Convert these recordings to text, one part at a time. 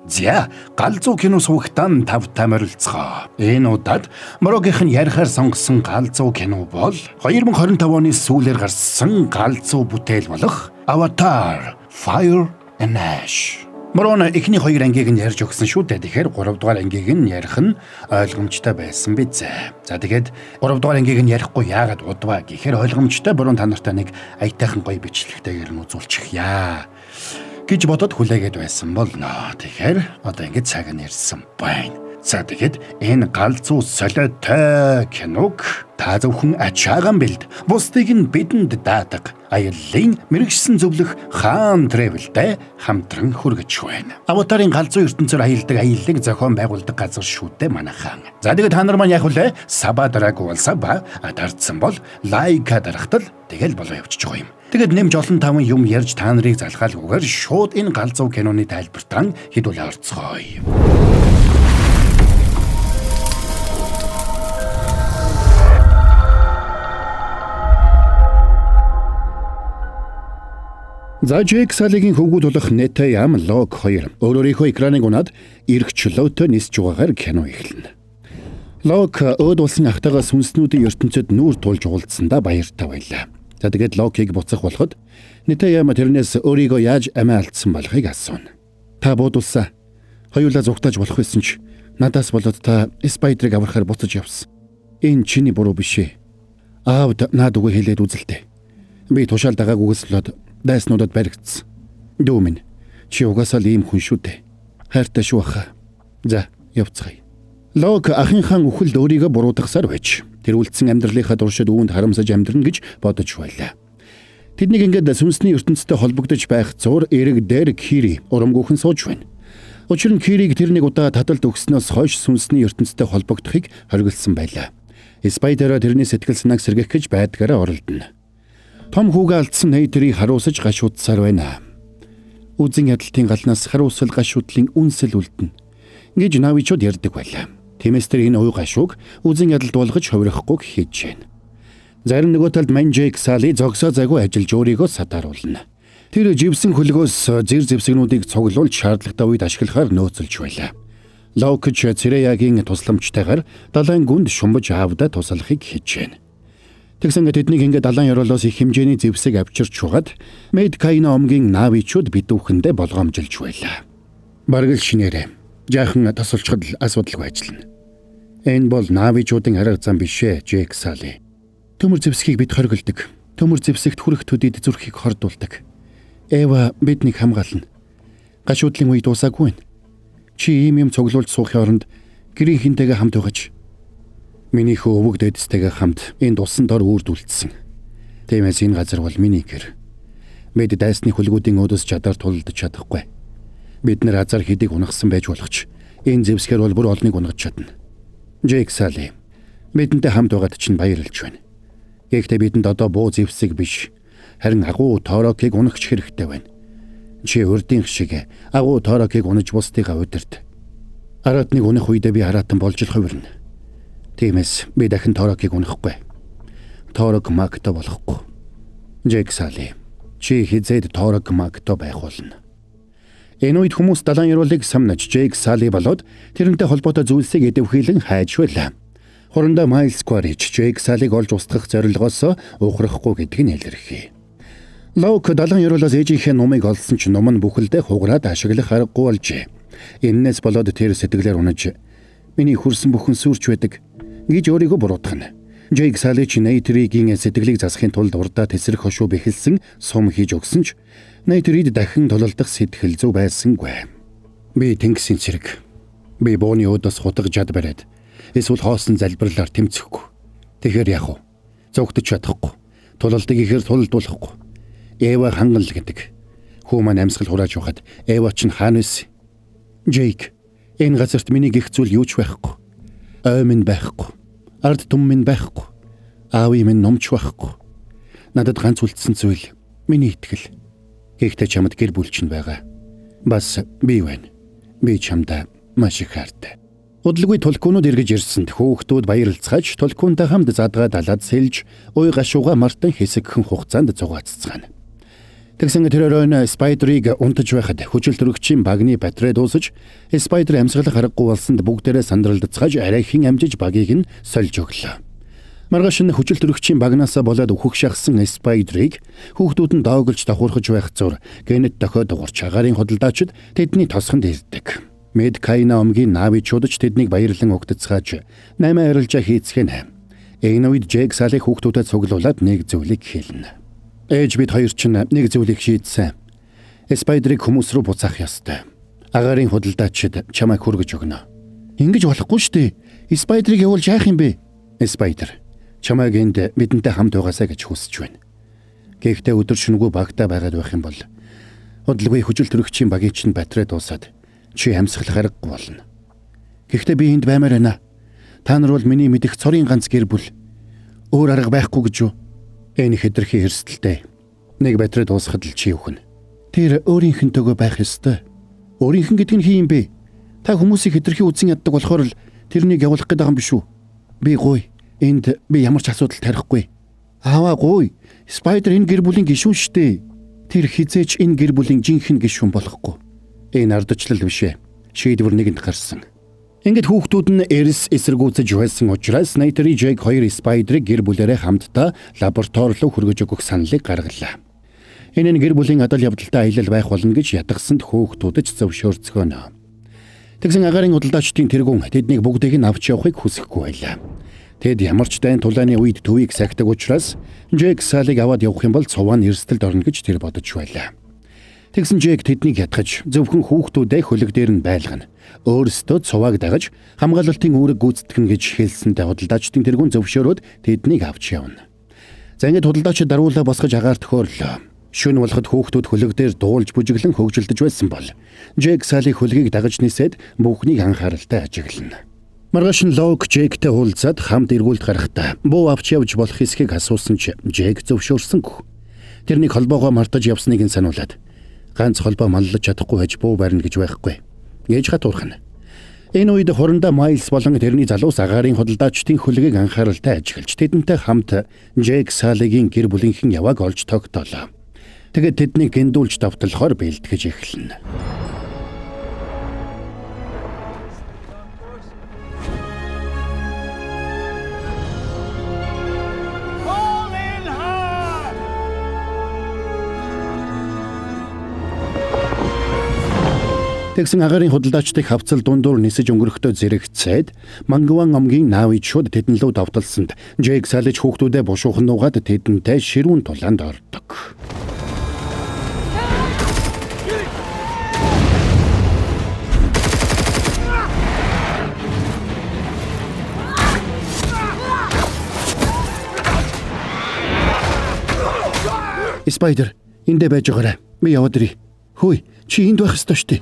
За, галзуу кино суугтан тавтай морилцгоо. Энэ удаад Морогийнх нь ярихаар сонгосон галзуу кино бол 2025 оны сүүлээр гарсан галзуу бүтээл болох Avatar: Fire and Ash. Морона эхний 2 ангийг нь ярьж өгсөн шүү дээ. Тэгэхээр 3 дугаар ангийг нь ярих нь ойлгомжтой байсан биз. За тэгээд 3 дугаар ангийг нь ярихгүй яагаад удваа гэхээр ойлгомжтой бүрэн та нартай нэг аятайхан гоё бичлэгтэйгээр нь үзүүлчих яа гэж бодоод хүлээгээд байсан болно. Тэгэхээр одоо ингэж цаг нь ярьсан байна. За тэгээд энэ галзуу солиотой киног та зөвхөн ачаагаан бэлд. Бусдыг нь бидэнд даадаг аяллаа мэрэгсэн зөвлөх хаан travel-тэй хамтран хүргэж байна. Аватарын галзуу ертөнцөөр аялдаг аяллыг зохион байгуулдаг газар шүү дээ манайхан. За тэгээд та нар маань яг үлээ Саба дараагүй бол Саба, дардсан бол Лайка дарахтал тэгэл болоо явчих юм. Тэгэд нэмж олон таван юм ярьж та нарыг залхаалгүйгээр шууд энэ галзуу киноны тайлбартан хэдүүлээ орцгоё. За Джейк Салигийн хөвгүүд болох Нета Ям Лок 2 өөрөөрийнхөө экраныг унаад эрх чөлөөтэй нисж байгаагаар кино эхэлнэ. Лок өөд улсын ахтайгаа сүнснүүдийн ертөнцид нүүр тулж уулзсандаа баяртай байлаа. За тэгээд Локийг буцах болоход Нета Ям тэрнээс өөрийгөө яаж амиа алдсан болохыг асууна. Та буудулсаа. Хоёулаа зугтааж болох байсан ч надаас болоод та Спайдрыг аврахаар буцаж явсан. Энэ чиний буруу биш ээ. Аавд наад үгүй хэлээд үзэлтэй. Би тушаал дагаагүйгээс болоод дайснуудад баригдсан. Дүү минь чи угаасаа л ийм хүн шүү дээ. Хайртай шүү хаа. За явцгаая. Лок ахынхаа үхэлд өөрийгөө буруутгахсаар байж тэр үлдсэн амьдралынхаа туршид үүнд харамсаж амьдрна гэж бодож байлаа. Тэднийг ингээд сүнсний ертөнцтэй холбогдож байх зур эрэг дээр Кири урамгүйхэн сууж байна. Учир нь Кириг тэр нэг удаа таталт өгснөөс хойш сүнсний ертөнцтэй холбогдохыг хориглосон байлаа. Спайдераа тэрний сэтгэл санааг сэргээх гэж байдгаараа оролдоно. Том хүүгээ алдсан нейтрийг харуусаж гашуудсаар байна. Үзэн ядалтын галнаас харуусал гашуудлын үнсэл үлдэнэ гэж навичууд ярьдаг байлаа. Тиймээс тэр энэ уй гашууг үзэн ядалт болгож хувирахгүй хийж байна. Зарим нөгөө талд Манжейк Сали зогсоо зайгүй ажиллаж өөрийгөө сатааруулна. Тэр живсэн хөлгөөс зэр зэвсэгнүүдийг цуглуулж шаардлагатай үед ашиглахаар нөөцөлж байлаа. Локч Цэрэягийн тусламжтайгаар далайн гүнд шумбаж аавдаа туслахыг хийж байна. Тэгсэн тэднийг ингээд далайн ёроолоос их хэмжээний зэвсэг авчирч хугаад Медкайна омгийн навичууд бидүүхэндээ болгоомжилж байлаа. Бараг л шинээрээ жаахан тасалчхад асуудалгүй ажиллана. Энэ бол навичуудын арга зам биш ээ, Джейк Сали. Төмөр зэвсгийг бид хоригддаг. Төмөр зэвсэгт хүрэх төдийд зүрхийг хордуулдаг. Эва биднийг хамгаална. Гашуудлын үе дуусаагүй байна. Чи ийм юм цуглуулж суухын оронд гэрийн хинтэйгээ хамт байгаач. Миний хөвөг дэдстэйгээ хамт энэ дусан дор үрдүүлсэн. Тиймээс энэ газар бол миний гэр. Бид дайсны хөлгүүдийн өдөөс чадар тулдаж чадахгүй. Бид нэр азар хэдийг унагсан байж болох ч энэ зэвсгээр бол бүр олныг унгаж чадна. Джейк Сали, бидэнтэй хамт байгаад чинь баярлж байна. Гэхдээ бидэнд одоо буу зэвсэг биш, харин агуу тоорокийг унагч хэрэгтэй байна. Чи урдын шиг агуу тоорокийг унаж бусдыгаа удирд. Араад нэг унах үедээ би хараатан болж л хувирна. Тиймээс би дахин тоорокийг унахгүй. Тоорок магто болохгүй. Джейк Сали, чи хизээд тоорок магто байх болно. Энэ үед хүмүүс далайн ёроолыг самнаж Джейк Сали болоод тэрнтэй холбоотой зүйлсийг идэвхийлэн хайж байлаа. Хорондоо Майлс Кварич Джейк Салиг олж устгах зорилгоос ухрахгүй гэдгийг нь илэрхий. Лок далайн ёроолоос ээжийнхээ нумыг олсон ч ном нь бүхэлдээ хугараад ашиглах аргагүй болжээ. Иннээс болоод тэр сэтгэлээр унаж миний хүрсэн бүхэн сүрч байдаг гэж өөрийгөө буруутгана. Джейк Сали ч Нейтригийн сэтгэлийг засахын тулд урдаа тесрэх хошуу бэхэлсэн сум хийж өгсөн ч Нейтрид дахин тулалдах сэтгэл зүй байсангүй. Би тэнгисийн цэрэг. Би бууны өдөөс хутгаж жад бариад эсвэл хоосон залбирлаар тэмцэхгүй. Тэгэхээр яах вэ? Зогтож чадахгүй. Тулалдыг ихээр тулалдуулахгүй. Эва хангал гэдэг. Хүү маань амьсгал хурааж байхад Эва ч хаана вэ? Джейк, энэ газарт миний гих зүйл юу ч байхгүй. Ой минь байхгүй. Ард том минь байхгүй. Аави минь номч байхгүй. Надад ганц үлдсэн зүйл миний итгэл. Гэхдээ чамд гэр бүл чинь байгаа. Бас би байна. Би чамдаа маш их хайртай. Удалгүй толкуунууд эргэж ирсэнд хөөхтүүд баярлцгааж толкуунтай хамт задгаа далаад сэлж уй гашууга мартан хэсэгхэн хугацаанд зугааццгаана. Тэгсэн тэр оройн Спайдрыг унтаж байхад хүчил төрөгчийн багны батарей дуусаж, Спайдер амьсгалах аргагүй болсонд бүгдээрээ сандралдацгааж арайхийн амжиж багийг нь сольж өглөө. Маргааш нь хүчил төрөгчийн багнаас болоод үхэх шахсан Спайдрыг хүүхдүүд нь доогөлж давхурхаж байх зур гэнэт дохиод уурч агаарын худалдаачид тэдний тосгонд ирдэг. Мэд Кайна омгийн наавичууд ч тэднийг баярлан угтацгааж 8 арилжаа хийцгэнэ. Энэ үед Джек Салыг хүүхдүүдэд цуглуулад нэг зүйлийг хэлнэ. Ээж бид хоёр ч нэг зүйлийг шийдсэн. Спайдрыг хүмүүс рүү буцаах ёстой. Агаарын худалдаачид чамайг хүргэж өгнө. Ингэж болохгүй шүү дээ. Спайдрыг явуулж яах юм бэ? Спайдер, чамайг энд бидэнтэй хамт байгаасаа гэж хүсэж байна. Гэхдээ өдөр шөнөгүй багтаа байгаад байх юм бол удалгүй хүчил төрөгчийн багийн чинь батарей дуусаад чи амьсгалах аргагүй болно. Гэхдээ би энд баймаар байна. Та нар бол миний мэдих цорын ганц гэр бүл. Өөр арга байхгүй гэж юу? Энэ хэтэрхий хэрсэлтэй. Нэг батарей дуусахад л чи өвхөн. Тэр өөрийнхөнтэйгөө байх ёстой. Өөрийнх нь гэдэг нь хин юм бэ? Та хүмүүсийг хэтэрхий үзэн яддаг болохоор л тэрнийг явуулах гэдэг юм биш үү? Би гоё. Энд би ямар ч асуудал тарихгүй. Ааваа гоё. Спайдер энэ гэр бүлийн гишүүн штэ. Тэр хизээч энэ гэр бүлийн жинхэнэ гишүүн болохгүй. Энэ ардчлал биш ээ. Шийдвэр нэгэнд гарсан. Ингээд хүүхдүүд нь эрс эсэргүүцэж байсан учраас Найтери Джек хоёр Спайдрыг гэр бүлээрээ хамтдаа лаборатори руу хүргэж өгөх саналыг гаргалаа. Энэ нь гэр бүлийн адал явдалтай аялал байх болно гэж ятгсанд хүүхдүүдэд зөвшөөрцгөнө. Тэгсэн агаарын худалдаачдын тэргүүн тэднийг бүгдийг нь авч явахыг хүсэхгүй байлаа. Тэд ямар ч дайн тулааны үед төвийг сахидаг учраас Джек Салыг аваад явах юм бол цуваа нь эрсдэлд орно гэж тэр бодож байлаа. Тэгсэн Джек тэднийг ятгаж зөвхөн хүүхдүүдээ хөлөг дээр нь байлгана. Өөрсдөө цувааг дагаж хамгаалалтын үүрэг гүйцэтгэнэ гэж хэлсэнтэй худалдаачдын тэргүүн зөвшөөрөөд тэднийг авч явна. За ингээд худалдаачид даруулаа босгож агаар төхөөрлөө. Шөнө болоход хүүхдүүд хөлөг дээр дуулж бүжиглэн хөгжилдөж байсан бол Джек Салыг хөлгийг дагаж нисээд бүхнийг анхааралтай ажиглана. Маргааш нь Лок Джектэй уулзаад хамт эргүүлд гарахдаа буу авч явж болох хэсгийг асуусан ч Джек зөвшөөрсөнгүй. Тэрнийг холбоогоо мартаж явсныг нь сануулад ганц холбоо маллаж чадахгүй байж буу барина гэж байхгүй гэж хатуурхна. Энэ үед хурандаа Майлс болон тэрний залуус агаарын худалдаачдын хөлгийг анхааралтай ажиглаж тэдэнтэй хамт Джек Салигийн гэр бүлийнхэн явааг олж тогтоолоо. Тэгээд тэднийг гиндүүлж давталхоор бэлтгэж эхэлнэ. Тэгсэн агаарын худалдаачдыг хавцал дундуур нисэж өнгөрөхдөө зэрэгцээд Мангуан омгийн наавичууд тэдэн лөө давталсанд Джек Салиж хүүхдүүдээ бушуухан нугаад тэдэнтэй ширүүн тулаанд ордог. Спайдер, эндэ байж байгаарай. Би яваад ирье. Хөөе, чи энд байх ёстой шүү дээ.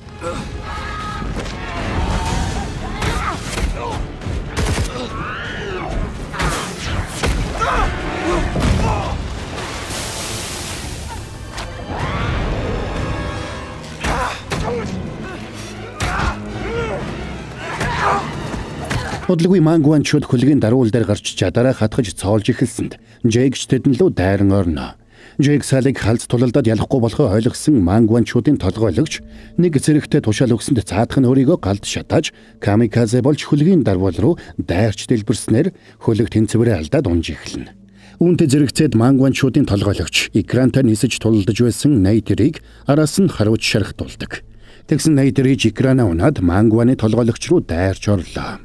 Удалгүй Мангуанчууд хөлгийн даруул дээр гарч чадараа хатгаж цоолж эхэлсэнд Джек ч тэдэн лөө дайран орно. Джек Салыг халз тулалдаад ялахгүй болохоо ойлгосон Мангуанчуудын толгойлогч нэг зэрэгтэй тушаал өгсөнд цаадах нь өөрийгөө галд шатааж камиказе болж хөлгийн даруул руу дайрч дэлбэрснээр хөлөг тэнцвэрээ алдаад унж эхэлнэ. Үүнтэй зэрэгцээд Мангуанчуудын толгойлогч экрантай нисэж тулалдаж байсан Найтерийг араас нь харуулж шархтуулдаг. Тэгсэн Найтерийг экранаа унаад Мангуаны толгойлогч руу дайрч орлоо.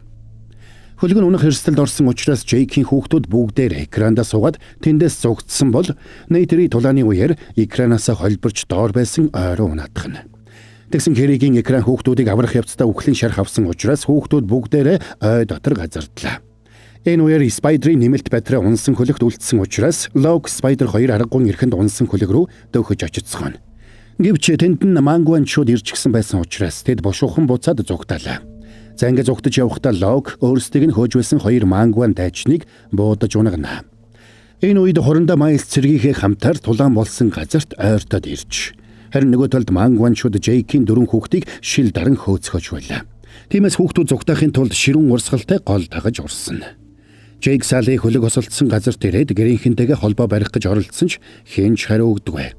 Хөлөг нь унах эрсдэлд орсон учраас Джейкийн хүүхдүүд бүгдээр экрандаа суугаад тэндээс зугтсан бол Нейтери тулааны үеэр экранаас холбирч доор байсан ойроо унаадах нь. Тэгсэн Кэригийн экран хүүхдүүдийг аврах явцдаа үхлийн шарх авсан учраас хүүхдүүд бүгдээрээ ой дотор газардлаа. Энэ үеэр Спайдрийн нэмэлт батарей унсан хөлөгт үлдсэн учраас Лок Спайдер 2 аргагүй эрхэнд унсан хөлөг рүү дөхөж очицгоно. Гэвч тэнд нь Мангуанчууд ирчихсэн байсан учраас тэд бушуухан буцаад зугтаалаа. За ингээд зугтаж явахдаа Лок өөрсдийг нь хөөж байсан 2 Мангуан дайчныг буудаж унагнаа. Энэ үед хурандаа Майлс цэргийнхээ хамтаар тулаан болсон газарт ойртоод ирж. Харин нөгөө талд Мангуанчууд Джейкийн 4 хүүхдийг шил даран хөөцгөөж байлаа. Тиймээс хүүхдүүд зугтаахын тулд ширүүн урсгалтай гол дагаж урсан. Джейк Сали хөлөг осолдсон газарт ирээд гэрийнхэнтэйгээ холбоо барих гэж оролдсон ч хэн ч хариу өгдөггүй.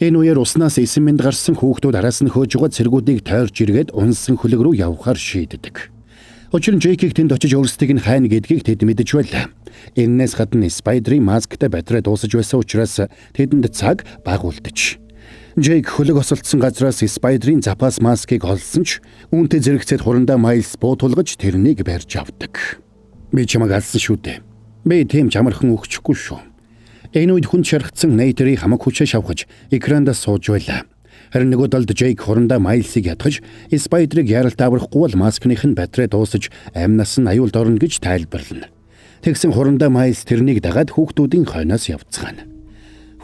Энэ үеэр уснаас эсэмэнд гарсан хүүхдүүд араас нь хөөж байгаа цэргүүдийг тойрж иргээд унсан хөлөг рүү явхаар шийддэг. Учир нь Джейкийг тэнд очиж өөрсдийг нь хайна гэдгийг тэд мэдэж байлаа. Энээс гадна Спайдерийн масктай батраа дуусаж байсан учраас тэдэнд цаг багуулдаж. Джейк хөлөг осолдсон газраас Спайдерийн запас маскыг олсон ч үүнтэй зэрэгцээд хурандаа Майлз буутулгаж тэрнийг барьж авдаг. Би чамайг алсан шүү дээ. Би тийм ч амархан өгчихгүй шүү. Энэ үед хүн шархсан Нейтерийг хамаг хүчээр шавхаж экрандаа сууж байлаа. Харин нөгөө талд Джейк хурандаа Майлзыг ятгаж Спайдерыг яралт аврахгүй бол маскных нь батраа дуусаж амнаас нь аюулд орно гэж тайлбарлана. Тэгсэн хурандаа Майлз тэрнийг дагаад хүүхдүүдийн хойноос явцгаана.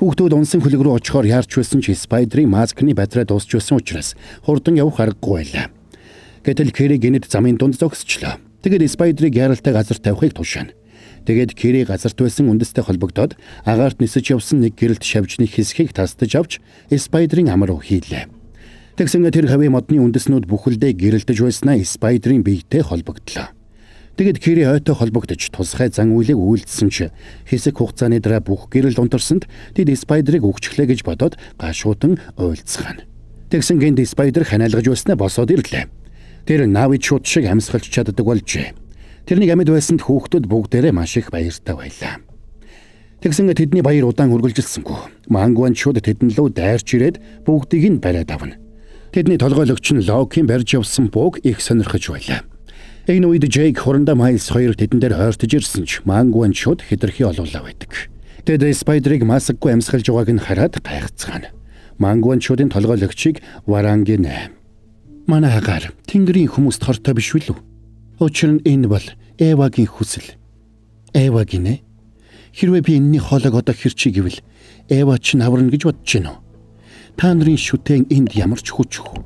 Хүүхдүүд унсан хөлөг рүү очихоор яарч байсан ч Спайдерийн маскны батраа дуусч байсан учраас хурдан явах аргагүй байлаа. Гэтэл Кэри гинэд замын дунд зогсчлоо. Тэгээд Спайдерыг яралтай газар тавихыг тушаана. Тэгээд Кэри газарт байсан үндэстэй холбогдоод агаарт нисэж явсан нэг гэрэлт шавжны хэсгийг тасдаж авч Спайдерийн ам руу хийлээ. Тэгсэн тэр хавийн модны үндэснүүд бүхэлдээ гэрэлтэж байснаа Спайдерийн биетэй холбогдлоо. Тэгээд Кэри ойтой холбогдож тусгай зан үйлийг үйлдсэн ч хэсэг хугацааны дараа бүх гэрэл унтарсанд тэд Спайдерыг өгчлээ гэж бодоод гашуутан уйлцгаана. Тэгсэн гэнт Спайдер ханиалгаж байснаа босоод ирлээ. Тэр Навид шууд шиг амьсгалж чаддаг болжээ. Тэрний амьд байсанд хүүхдүүд бүгдээрээ маш их баяртай байлаа. Тэгсэн тэдний баяр удаан үргэлжилсэнгүй. Мангуанчууд тэдэн лөө дайрч ирээд бүгдийг нь бариад авна. Тэдний толгойлогч нь Локийн барьж явсан бууг их сонирхож байлаа. Энэ үед Джейк хурандаа Майлз хоёр тэдэн дээр ойртож ирсэн ч Мангуанчууд хэтэрхий олуулаа байдаг. Тэд Спайдерыг масаггүй амьсгалж байгааг нь хараад гайхацгаана. Мангуанчуудын толгойлогчийг Варангинэ. Манай хагаар Тэнгэрийн хүмүүст хортой биш үү? Учир нь энэ бол Эвагийн хүсэл. Эва гинэ. Хэрвээ би энэний хоолойг одоо хэрчий гэвэл Эва ч наварна гэж бодож байна уу? Та нарын шүтэн энд ямар ч хүчгүй.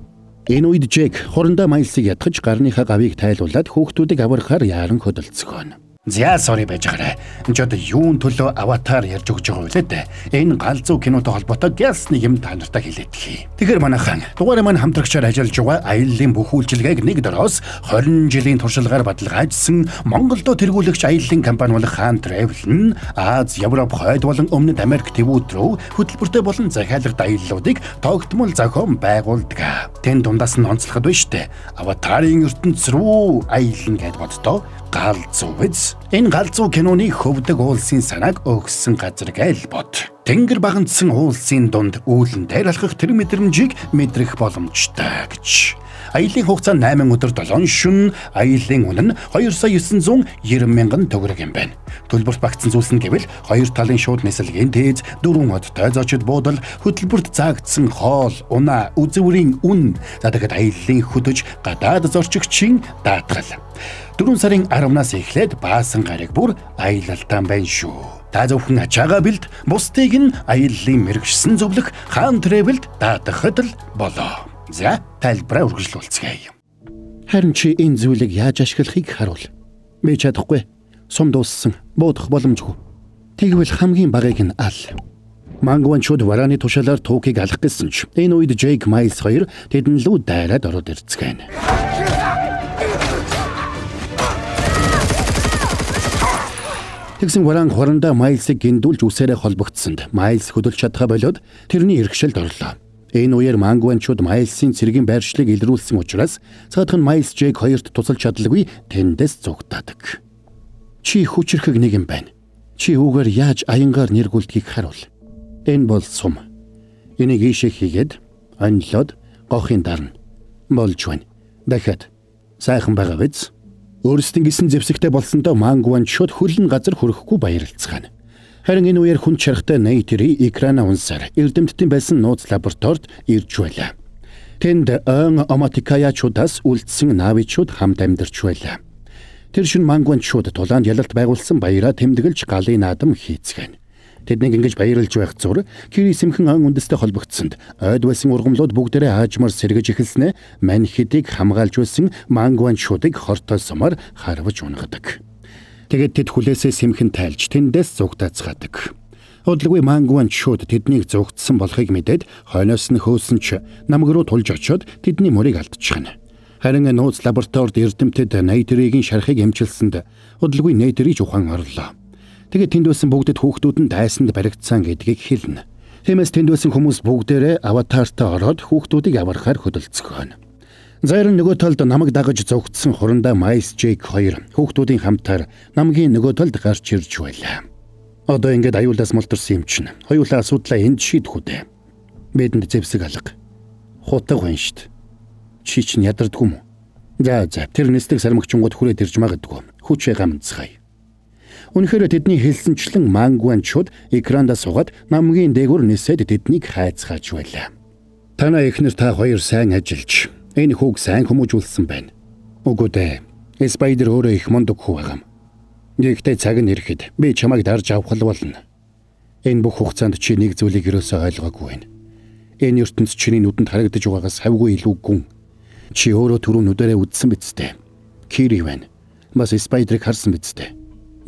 Энэ үед Джек хурандаа Майлзыг ятгаж гарныхаа гавийг тайлуулад хүүхдүүдийг аврахаар яран хөдөлцгөөнө. За sorry байж гараа. Энд одоо юун төлөө аватар ярьж өгч байгаа вэ дээ. Энэ галзуу кинотой холбоотой гяс нэг юм та нартай хэлээдхий. Тэгэхээр манайхан дугаараа маань хамтрагчаар ажиллаж байгаа аяллаа бүх үйлчилгээг нэг дөрөөс 20 жилийн туршлагаар баталгаажсан Монголдо тэргүүлэгч аяллаа компани болох Хаан Travel нь Аз, Европ, Хойд болон Өмнөд Америк твүүд рүү хөтөлбөртэй болон захиалгад аяллуудыг тогтмол зохион байгуулдаг. Тэн дундаас нь онцлоход байна штэ. Аватарын ертөнц рүү аялна гэд боддоо. Галзуу биз. Энэ галзуу киноны хөвдөг уулсын санааг өгсөн газар гээл бод. Тэнгэр багандсан уулсын дунд үүлэн дээр алхах тэр мэдрэмжийг мэдрэх боломжтой гэж. Аяллаа хугацаа 8 өдөр 7 шөнө, аяллаа үнэ нь 2,990,000 төгрөг юм байна. Төлбөрт багтсан зүйлс нь гэвэл 2 талын шууд нисэлгийн тээз, 4 модтой зочид буудал, хөтөлбөрт заагдсан хоол, унаа, үзэврийн үн, за дахиад аяллаа хөдөж гадаад зорчигчийн даатгал. 4 сарын 10-наас эхлээд баасан гараг бүр аялалтаа байна шүү. Та зөвхөн ачаага бэлд, бусдыг нь аяллаа мэрэгшсэн зөвлөх Хаан Travel-д даатгахад л болоо. За, тайлбараа үргэлжлүүлцгээе. Харин чи энэ зүйлийг яаж ашиглахыг харуул. Би чадахгүй. Сум дууссан. Буудах боломжгүй. Тэгвэл хамгийн багыг нь ал. Мангуанчууд вараны тушаалаар туукийг алах гэсэн ч энэ үед Джейк Майлз хоёр тэдэн лүү дайраад ороод ирцгээе. Тэгсэн варан хурандаа Майлзыг гиндүүлж үсээрээ холбогдсонд Майлз хөдөлж чадхаа болоод тэрний эрхшилд орлоо. Энэ үеэр Мангуанчууд Майлзын цэргийн байршлыг илрүүлсэн учраас цаадах нь Майлз Джейк хоёрт тусалж чадлагүй тэндээс зугтаадаг. Чи хүчрхэг нэг юм байна. Чи үүгээр яаж аянгаар нэргүүлдгийг харуул. Энэ бол сум. Энийг ийшээ хийгээд онлоод гохын дарна. Болж байна. Дахиад сайхан байгаа биз? Өөрсдийн гисэн зэвсэгтэй болсондоо Мангуанчууд хөлн газар хүрэхгүй баярлцгаана. Харин энэ үеэр хүн чаргатай Нейтери экрана унсаар эрдэмтдийн байсан нууц лабораторид ирж байлаа. Тэнд он оматикаячудаас үлдсэн навичуд хамт амьдарч байлаа. Тэр шин Мангуанчууд тулаанд ялалт байгуулсан баяраа тэмдэглэж галын наадам хийцгээв. Тэднийг ингэж баярлж байх зур Кэри сэмхэн ан үндэстэй холбогдсонд ойд байсан ургамлууд бүгдээрээ хаажмар сэргэж эхэлснэ мань хэдийг хамгаалж байсан Мангуанчуудыг хортой сумаар харваж унгадаг. Тэгээд тэд хүлээсээ сэмхэн тайлж тэндээс зугтаацгаадаг. Удалгүй Мангуанчууд тэднийг зугтсан болохыг мэдээд хойноос нь хөөсөн ч намаг руу тулж очиод тэдний мөрийг алдчихна. Харин нууц лабораторид эрдэмтэд Нейтеригийн шархыг эмчилсэнд удалгүй Нейтерий ухаан орлоо. Тэгээд тэнд байсан бүгдэд хүүхдүүд нь дайсанд баригдсан гэдгийг хэлнэ. Тиймээс тэнд байсан хүмүүс бүгдээрээ аватартай ороод хүүхдүүдийг аврахаар хөдөлцгөөн. Зарим нөгөө талд намайг дагаж зогтсон хурандаа Майс Джейк хоёр хүүхдүүдийн хамтаар намгийн нөгөө талд гарч ирж байлаа. Одоо ингээд аюулаас мултарсан юм чинь. Хоёулаа асуудлаа энд шийдэх үү. Бидэнд зэвсэг алга. Хутаг байна штт. Чи чинь ядардгүй юм уу? За тэр нэстэг сармагчингууд хүрээд ирж магадгүй. Хүчээ гамцгаая. Үнэхээр тэдний хэлсэнчлэн мангуанчууд экрандаа суугаад намгийн дээгүүр нисээд тэднийг хайцгааж байлаа. Танаа эхнэр та хоёр сайн ажиллаж энэ хүүг сайн хүмүүжүүлсэн байна. Үгүй дээ. Спайдер өөрөө их мундаг хүү байгаа юм. Нэгтэй цаг нь ирэхэд би чамайг дарж авах болно. Энэ бүх хугацаанд чи нэг зүйлийг ерөөсөө ойлгоогүй байна. Энэ ертөнц чиний нүдэнд харагдаж байгаагаас хавгүй илүү гүн. Чи өөрөө түрүү нүдэрээ үдсэн бидтэй. Кири байна. Бас Спайдерыг харсан бидтэй.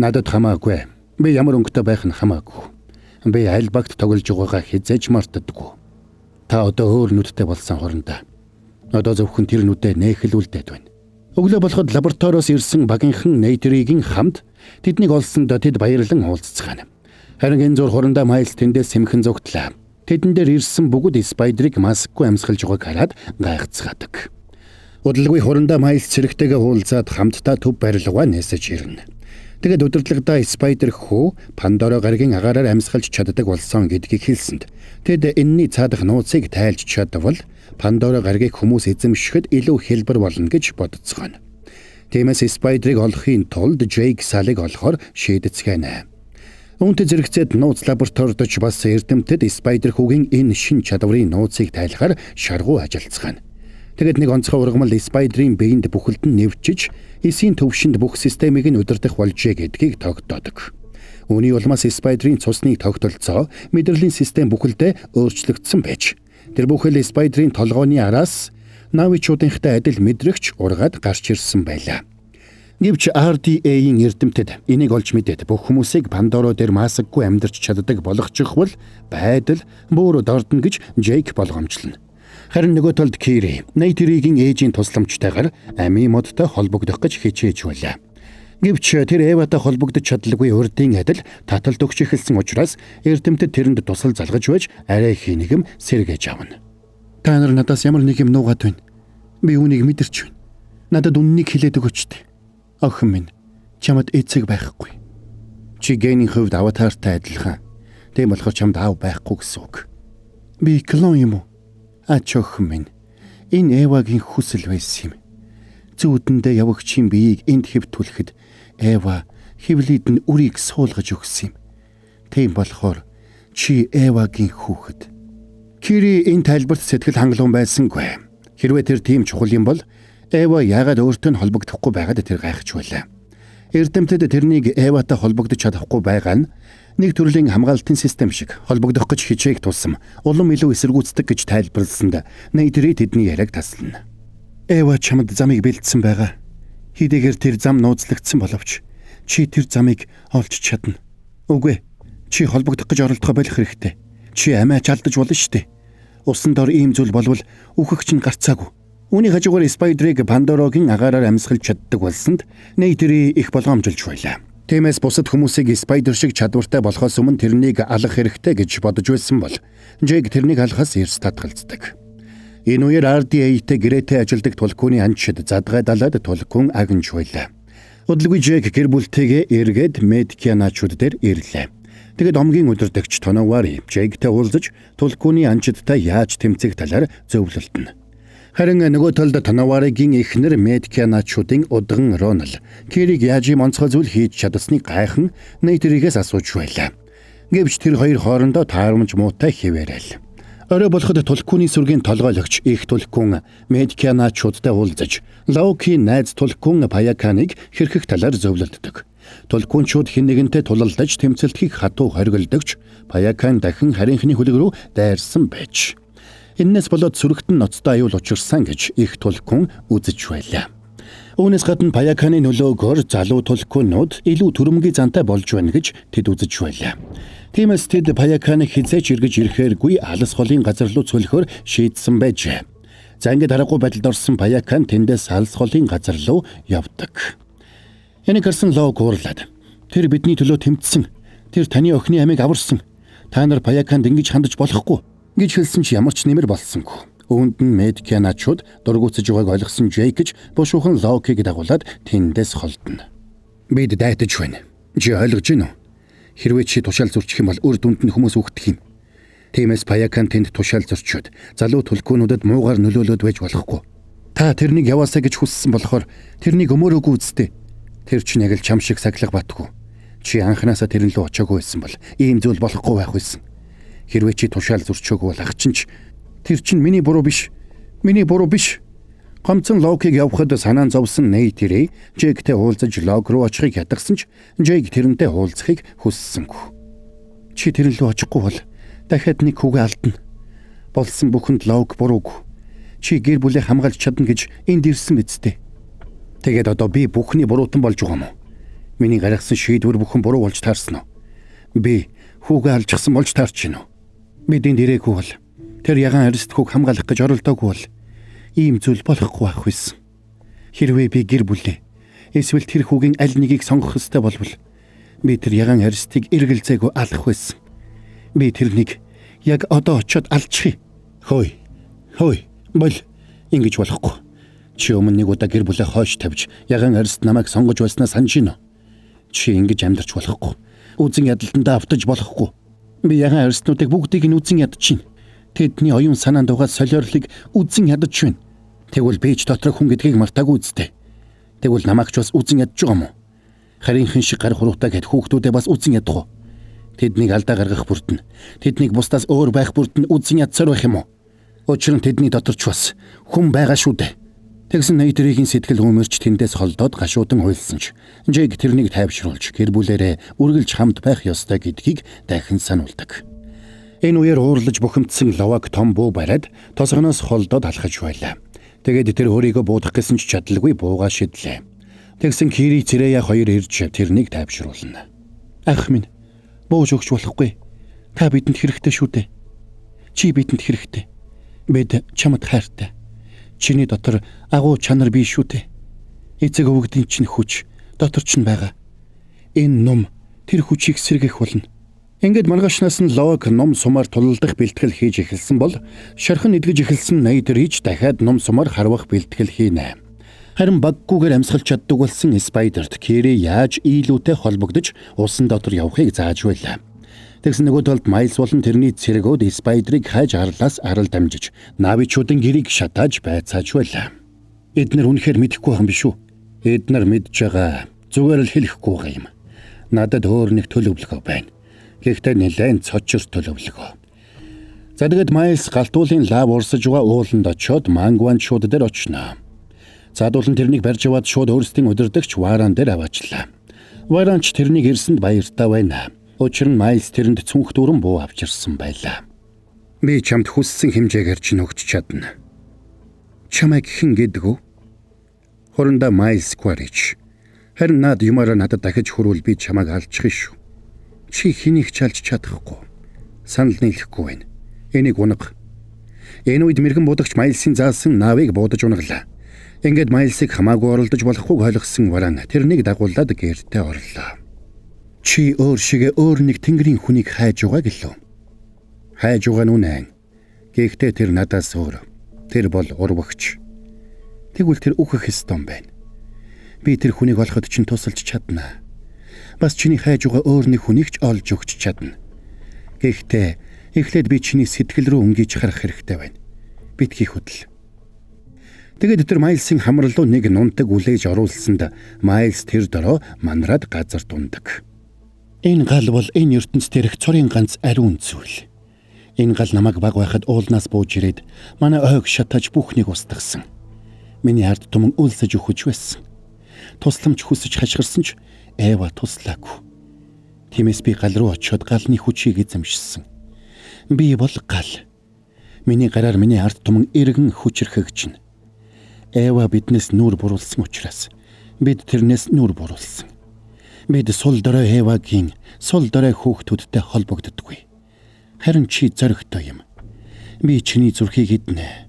Надад хамаагүй. Би ямар өнгөтэй байх нь хамаагүй. Би аль багт тоглож байгаагаа хизээж мартдаггүй. Та одоо өөр нүдтэй болсон хоорондоо. Одоо зөвхөн тэр нүдээ нээхлүүлдээд байна. Өглөө болоход лабораториос ирсэн багийнхан Нейтеригийн хамт тэднийг олсонд тэд баярлан уулзцгаана. Харин энэ зур хоорондоо Майлз тэндээс сэмхэн зогтлаа. Тэдэн дээр ирсэн бүгд Спайдерыг маскгүй амьсгалж байгааг хараад гайхацгаадаг. Удалгүй хоорондоо Майлз цэрэгтэйгээ уулзаад хамтдаа төв барилгаа нээсэж ирнэ. Тэгэд удирдлагадаа Спайдер хүү Пандора гаригийн агаараар амьсгалж чаддаг болсон гэдгийг хэлсэнд тэд энэний цаадах нууцыг тайлж чадвал Пандора гаригийг хүмүүс эзэмшихэд илүү хэлбэр болно гэж бодцгоно. Тиймээс Спайдерыг олохын тулд Джейк Салыг олохоор шийдэцгээнэ. Үүнтэй зэрэгцээд нууц лабораторид ч бас эрдэмтэд Спайдер хүүгийн энэ шин чадварын нууцыг тайлахаар шаргуу ажиллацгаана. Тэгэд нэг онцгой ургамал Спайдерийн биеинд бүхэлд нь нэвчиж, эсийн төвшөнд бүх системийг нь удирдах болжээ гэдгийг тогтоодог. Үүний улмаас Спайдерийн цусныг тогтолцоо мэдрэлийн систем бүхэлдээ өөрчлөгдсөн байж, тэр бүхэл Спайдерийн толгойн араас навичуудынхтай адил мэдрэгч ургаад гарч ирсэн байлаа. Гэвч RDA-ийн эрдэмтэд энийг олж мэдээд бүх хүмүүсийг Пандоро дээр маасаггүй амьдарч чаддаг болгочихвол байдал бүр дордно гэж Джейк болгоомжлно. Харин нөгөө талд Кири, Нейтеригийн ээжийн тусламжтайгаар Ами модтой холбогдох гэж хичээж байлаа. Гэвч тэр Эватай холбогдож чадлагүй урдын адил таталт өгч эхэлсэн учраас эрдэмтэд тэрэнд тусал залгаж байж арай хийнэгэм сэргээж авна. Та нар надаас ямар нэг юм нуугаад байна. Би үүнийг мэдэрч байна. Надад үннийг хэлээд өгөөч. Охин минь, чамд эцэг байхгүй. Чи генийн хувьд аватартай адилхан. Тийм болохоор чамд аав байхгүй гэсэн үг. Би клон юм уу? Охин минь, энэ Эвагийн хүсэл байсан юм. Зүүдэндээ явагчийн биеийг энд хэвтүүлэхэд Эва хевлид нь үрийг суулгаж өгсөн юм. Тийм болохоор чи Эвагийн хүүхэд. Кири энэ тайлбарт сэтгэл хангалуун байсангүй. Хэрвээ тэр тийм чухал юм бол Эва яагаад өөртөө холбогдохгүй байгаад тэр гайхаж байлаа. Эрдэмтэд тэрнийг Эватай холбогдож чадахгүй байгаа нь нэг төрлийн хамгаалтын систем шиг холбогдох гэж хичээх тусам улам илүү эсэргүүцдэг гэж тайлбарласанд Нейтери тэдний яриаг таслана. Эва чамд замыг бэлдсэн байгаа. Хэдийгээр тэр зам нууцлагдсан боловч чи тэр замыг олж чадна. Үгүй. Чи холбогдох гэж оролдохоо болох хэрэгтэй. Чи амиач алдаж болно штэ. Усан дор ийм зүйл болвол үхэгч нь гарцаагүй. Үүний хажуугаар Спайдерыг Пандорогийн агаараар амьсгалж чаддаг болсонд Нейтери их болгоомжилж байлаа. Тиймээс бусад хүмүүсийг Спайдер шиг чадвартай болохоос өмнө тэрнийг алах хэрэгтэй гэж бодож байсан бол Джейк тэрнийг алахаас эрс татгалздаг. Энэ үеэр RDA-тэй гэрээтэй ажилдаг тулкууны анчид задгай далаад тулкуун агнж байлаа. Удалгүй Джейк гэр бүлтэйгээ эргээд Медкианачууд дээр ирлээ. Тэгэд омгийн өдөртөгч Тонавари Джейктэй уулзаж тулкууны анчидтай яаж тэмцэх талаар зөвлөлдөнө. Харин нөгөө талд Тонаваригийн эхнэр Медкианачуудын удган Ронал Кириг яаж юм онцгой зүйл хийж чадсаныг гайхан Нейтеригээс асууж байлаа. Гэвч тэр хоёр хоорондоо таарамж муутай хэвээрэл. Орой болоход тулкууны сүргийн толгойлогч их тулкуун Медкианачуудтай уулзаж Лоукийн найз тулкуун Паяканыг хэрхэх талаар зөвлөддөг. Тулкуунчууд хэн нэгэнтэй тулалдаж тэмцэлтгийг хатуу хоригдогч Паякан дахин харийнхны хөлөг рүү дайрсан байж. Энэс болоод сүрэгтэн ноцтой аюул учирсан гэж их тулкуун үзэж байлаа. Үүнээс гадна Паяканы нөлөөгөөр залуу тулкуунууд илүү түрэмгий зантай болж байна гэж тэд үзэж байлаа. Тиймээс тэд Паяканыг хизээч эргэж ирэхээргүй алс голын газар руу цөлөхөөр шийдсэн байжээ. За ингээд харахгүй байдалд орсон Паякан тэндээс алс голын газар руу явдаг. Энийг харсан Лоук уурлаад "Тэр бидний төлөө тэмцсэн. Тэр таны охины амийг аварсан. Та нар Паяканд ингэж хандаж болохгүй гэж хэлсэн чи ямар ч нэмэр болсонгүй. Үүнд нь Медкианачууд дургуутсаж байгааг ойлгосон Жейк гэж бушуухан Локиг дагуулад тэндээс холдно. Бид дайтаж байна. Чи ойлгож байна уу? Хэрвээ чи тушаал зурчих юм бол үр дүнд нь хүмүүс үгдэх юм. Тиймээс Паякан тэнд тушаал зурчууд залуу төлкөөнүүдэд муугар нөлөөлөд байж болохгүй. Та тэрнийг яваасаа гэж хүссэн болохоор тэрнийг өмөрөөгүй үсттэй. Тэр чинь яг л чам шиг сахилга батгүй. Чи анханасаа тэрэн лөө очоогүй байсан бол ийм зүйл болохгүй байх байсан. Хэрвээ чи тушаал зурчоогүй бол ах чинь тэр чинь миний буруу биш. Миний буруу биш. Гомцон Локиг явахад санаан зовсон Нейтэрэй Жейктэй уулзаж Лок руу очихыг ятгсан ч Жейк тэрнтэй уулзахыг хүссэнгүй. Чи тэрэн лөө очихгүй бол дахиад нэг хүүгээ алдна. Болсон бүхэнд Лок буруугүй. Чи гэр бүлээ хамгаалж чадна гэж энд ирсэн биз дээ. Тэгээд одоо би бүхний буруутан болж байгаа юм уу? Миний гаргасан шийдвэр бүхэн буруу болж таарсан уу? Би хүүгээ алжчихсан болж таарч байна уу? Бид энд ирээгүй бол тэр ягаан арист хүүг хамгаалах гэж оролдоогүй бол ийм зүйл болохгүй байх байсан. Хэрвээ би гэр бүлээ эсвэл тэр хүүгийн аль нэгийг сонгох ёстой болвол би тэр ягаан аристыг эргэлзээгүй алах байсан. Би тэрнийг яг одоо очиод алчихъя. Хөөе. Бол ингэж болохгүй. Чи өмнө нэг удаа гэр бүлээ хойш тавьж ягаан арист намайг сонгож байснаа санаж гинэ. Чи ингэж амьдарч болохгүй. Үзэн ядалтандаа автаж болохгүй. Би ягаан аристнуудыг бүгдийг нь үзэн ядчихна. Тэдний оюун санаанд угаад солиорлыг үзэн ядаж байна. Тэгвэл би ч дотроо хүн гэдгийг мартаагүй үстэй. Тэгвэл намайг ч бас үзэн ядж байгаа юм уу? Харийнхэн шиг гар хуруутай гэд хүүхдүүдээ бас үзэн ядах уу? Тэднийг алдаа гаргах бүрдэн. Тэднийг бусдаас өөр байх бүрдэн үзэн ядсаар байх юм уу? Учир нь тэдний дотор ч бас хүн байгаа шүү дээ. Тэгсэн Нейтэрийн сэтгэл хөмөрч тэндээс холдоод гашуудан хуйлсан ч Жейк тэрнийг тайвшруулж гэр бүлээрээ үргэлж хамт байх ёстой гэдгийг дахин сануулдаг. Энэ үеэр уурлаж бухимдсан Ловак том буу бариад тосгоноос холдоод алхаж байлаа. Тэгээд тэр өөрийгөө буудах гэсэн ч чадалгүй буугаа шидлээ. Тэгсэн Кири Цэрэя хоёр ирж тэрнийг тайвшруулна. Ах минь, бууж өгч болохгүй. Та бидэнд хэрэгтэй шүү дээ. Чи бидэнд хэрэгтэй. Бид чамд хайртай. Чиний дотор агуу чанар бий шүү дээ. Эцэг өвгдийн чинь хүч дотор ч байгаа. Энэ ном тэр хүчийг сэргэх болно. Ингээд маргаашнаас нь Лок ном сумаар тулалдах бэлтгэл хийж эхэлсэн бол шархан эдгэж эхэлсэн Нейтэрийч дахиад ном сумаар харвах бэлтгэл хийнэ. Харин баггүйгээр амьсгалж чаддаг болсон Спайдерт Кири яаж ийлүүтэй холбогдож усан дотор явахыг зааж байлаа. Тэгсэн нөгөө талд Майлз болон тэрний цэргүүд Спайдерыг хайж арлаас арал дамжиж навичуудын гэрийг шатааж байцааж байлаа. Эднэр үнэхээр мэдэхгүй юм биш үү? Эднэр мэдж байгаа. Зүгээр л хэлэхгүй байгаа юм. Надад өөр нэг төлөвлөгөө байна. Гэхдээ нэлээд цочор төлөвлөгөө. За тэгээд Майлз галтуулын лав урсаж байгаа ууланд очиод Мангуанчууд дээр очно. Задуулан тэрнийг барьж аваад шууд өөрсдийн удирдагч Варан дээр аваачлаа. Варанч тэрнийг ирсэнд баяртай байна. Учир нь Майлз тэрэнд цүнх дүүрэн буу авчирсан байлаа. Би чамд хүссэн хэмжээгээр чинь өгч чадна. Чамайг хэн гэдэг вэ? Хорондоо Майлз Кварич. Харин над юмараа надад дахиж хүрвэл би чамайг алчих шүү. Чи хэнийг ч алж чадахгүй. Санал нийлэхгүй байна. Энийг унаг. Энэ үед мэрэгэн будагч Майлзын заасан наавыг буудаж унаглаа. Ингээд Майлзыг хамаагүй оролдож болохгүйг ойлгосон Варан тэрнийг дагуулад гэртээ орлоо. Чи өөр шигэ өөр нэг тэнгэрийн хүнийг хайж байгаа гэлөө. Хайж байгаа нүн. Гэхдээ тэр надаас өөр. Тэр бол урвагч. Тэгвэл тэр үхэх ёстой юм байна. Би тэр хүнийг олоход чинь тусалж чадна. Бас чиний хайж байгаа өөр нэг хүнийг ч олж өгч чадна. Гэхдээ эхлээд би чиний сэтгэл рүү өнгийж харах хэрэгтэй байна. Битгий хөдөл. Тэгээд тэр Майлзын хамрал руу нэг нунтаг үлээж оруулсанд Майлз тэр дороо манраад газар дундаг. Энэ гал бол энэ ертөнц дээрх цорын ганц ариун зүйл. Энэ гал намайг баг байхад уулнаас бууж ирээд манай ойг шатааж бүхнийг устгасан. Миний ард түмэн үлсэж өгч байсан. Тусламж хүсэж хашгирсан ч Эва туслаагүй. Тиймээс би гал руу очиод галны хүчийг эзэмшсэн. Би бол гал. Миний гараар миний ард түмэн эргэн хүчрхэгжинэ. Эва биднээс нүур буруулсан учраас бид тэрнээс нүур буруулсан. Бид сул дорой Эвагийн сул дорой хүүхдүүдтэй холбогддоггүй. Харин чи зоригтой юм. Би чиний зүрхийг эднэ.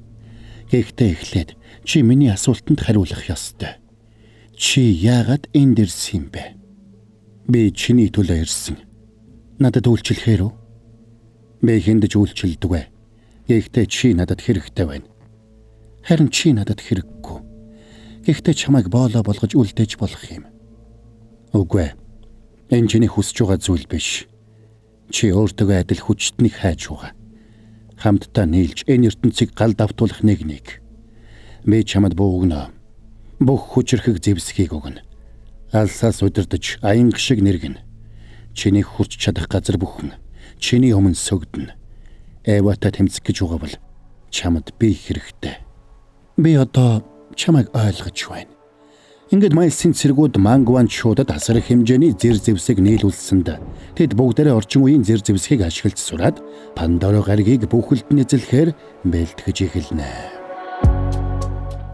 Гэхдээ эхлээд чи миний асуултанд хариулах ёстой. Чи яагаад энд ирсэн юм бэ? Би чиний төлөө ирсэн. Надад үйлчлэхээр үү? Би хиндэж үйлчилдэг вэ? Гэхдээ чи надад хэрэгтэй байна. Харин чи надад хэрэггүй. Гэхдээ чамайг боолоо болгож үлдээж болох юм. Үгүй ээ. Энэ чиний хүсэж байгаа зүйл биш. Чи өөртөө адил хүчтнийг хайж байгаа. Хамтдаа нийлж энэ ертөнцийг гал давтуулах нэг. Би чамд буугна. Бүх хүчрхэг зэвсгийг өгнө. Алсаас удирдах аянг шиг нэргэн. Чиний хурц чадах газар бүхэн чиний өмнө сөгдөнө. Эвата тэмцэх гэж байгаа бол чамд би хэрэгтэй. Би одоо чамайг ойлгож байна. Ингээд Майлсын цэргүүд Мангван шуудад асар их хэмжээний зэр зэвсэг нийлүүлсэнд тэд бүгдээрээ орчин үеийн зэр зэвсгийг ашиглаж сураад Пандоро гаригийг бүхэлд нь эзлэхээр бэлтгэж эхэлнэ.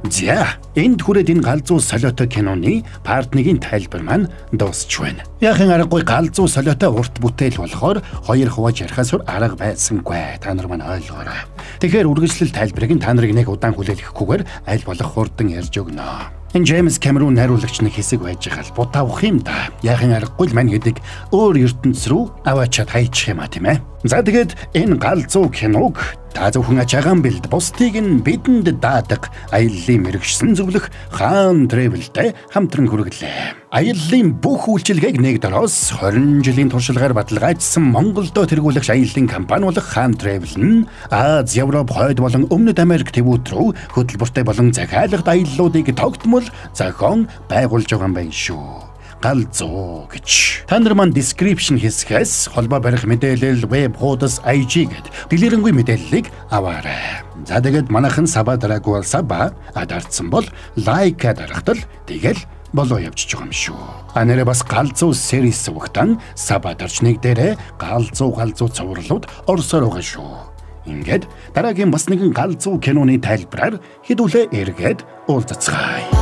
За, энд хүрээд энэ галзуу солиотой киноны парт 1-ийн тайлбар маань дуусч байна. Яахын аргагүй галзуу солиотой урт бүтээл болохоор хоёр хувааж ярихаас арга байсангүй. Та нар маань ойлгоорой. Тэгэхээр үргэлжлэл тайлбарыг та нарыг нэг удаан хүлээлгэхгүйгээр аль болох хурдан ярьж өгнө. Энэ Джеймс Кэмерон найруулагч нэг хэсэг байж байгаа л будавах юм да. Яахын аргагүй л мань гэдэг өөр ертөнц рүү аваачаад хайчих юм а тийм ээ. За тэгээд энэ галзуу киног та зөвхөн ачаагаан бэлд бусдыг нь бидэнд даадаг аяллаа мэрэгшсэн зөвлөх хаан travel-тэй хамтран хүргэлээ. Аяллаа бүх үйлчилгээг нэг дороос 20 жилийн туршлагаар баталгаажсан Монголдо тэргүүлэгч аяллаа компани болох хаан travel нь Аз, Европ, Хойд болон Өмнөд Америк твүүд рүү хөтөлбөртэй болон захиалгад аяллуудыг тогтмол зохион байгуулж байгаа юм байна шүү. Галзуу гэж. Та нар маань description хэсгээс холбоо барих мэдээлэл веб хуудас IG гэд дэлгэрэнгүй мэдээллийг аваарай. За тэгээд манайхан Саба дараагүй Саба адаарсан бол лайк дарахтал тэгэл болоо явчихж байгаа юм шүү. Анараа бас галзуу series өгтөн Саба дарч нэг дээрээ галзуу цувралууд орсоор байгаа шүү. Ингээд дараагийн бас нэгэн галзуу киноны тайлбараар хэдүүлээ эргээд уулзцгаая.